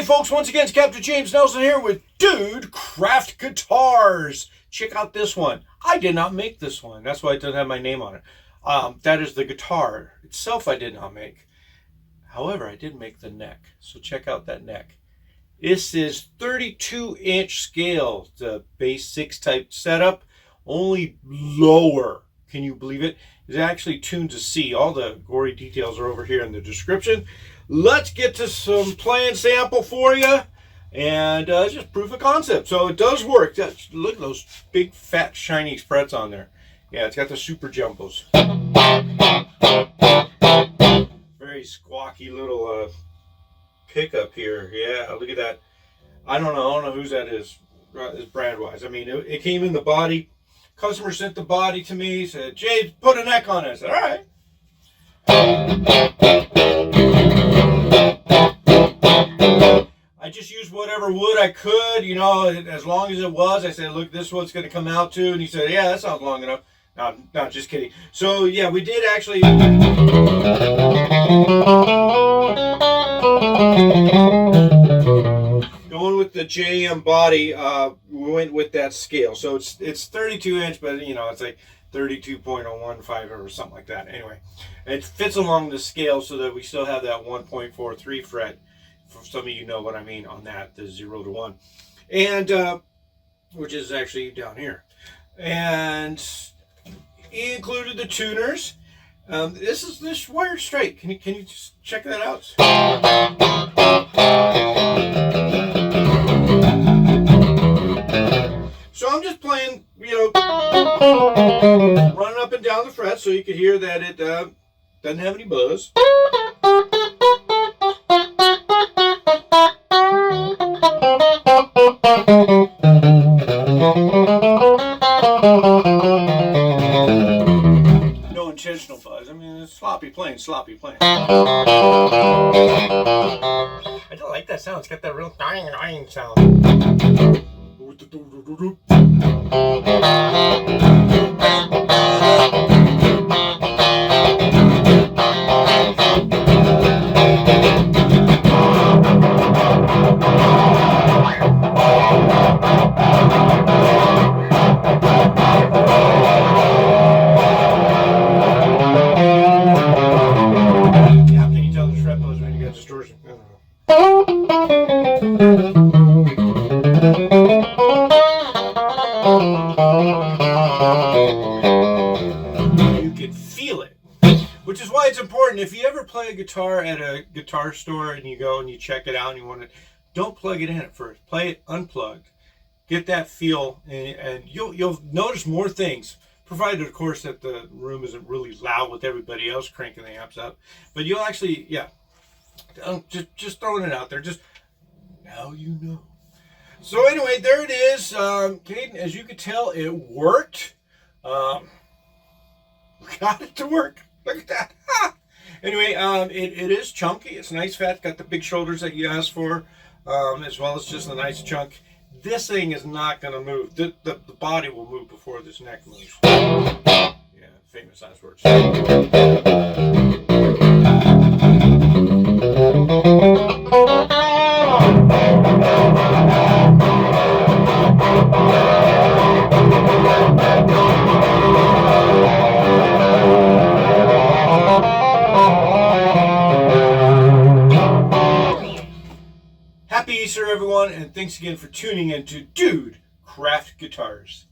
folks, once again, it's Captain James Nelson here with Dude Craft Guitars. Check out this one. I did not make this one. That's why it doesn't have my name on it. That is the guitar itself I did not make. However, I did make the neck. So check out that neck. This is 32-inch scale, the bass 6 type setup, only lower. Can you believe it? It's actually tuned to C. All the gory details are over here in the description. Let's get to some play and sample for you, and just proof of concept. So it does work. Look at those big, fat, shiny frets on there. Yeah, it's got the super jumbos. Very squawky little pickup here. Yeah, look at that. I don't know whose that is brand-wise. I mean, it came in the body. Customer sent the body to me, said, "Jay, put a neck on it." I said, "All right." I just used whatever wood I could, you know, as long as it was. I said, "Look, this is what it's going to come out to." And he said, "Yeah, that sounds long enough." No, just kidding. So, yeah, we did actually... Going with the JM body, we went with that scale. So it's 32 inch, but you know, it's like 32.015 or something like that. Anyway, it fits along the scale so that we still have that 1.43 fret. For some of you know what I mean on that, the 0 to 1. And, which is actually down here. And he included the tuners. This wired straight. Can you just check that out? So I'm just playing, you know, running up and down the fret so you can hear that it doesn't have any buzz. No intentional buzz. I mean, it's sloppy playing. I don't like that sound. It's got that real dying sound. How can you tell the fret buzz when you got distortion? I don't know. You can feel it, which is why it's important. If you ever play a guitar at a guitar store and you go and you check it out and you want to, don't plug it in at first. Play it unplugged. Get that feel, and you'll notice more things. Provided, of course, that the room isn't really loud with everybody else cranking the amps up. But you'll actually, yeah, just throwing it out there. Just now you know. So anyway, there it is. Caden, as you could tell, it worked. Got it to work. Look at that. Anyway, it is chunky. It's nice fat. Got the big shoulders that you asked for, as well as just a nice chunk. This thing is not going to move. The body will move before this neck moves. Yeah, famous last words. Happy Easter, everyone, and thanks again for tuning in to Dude Craft Guitars.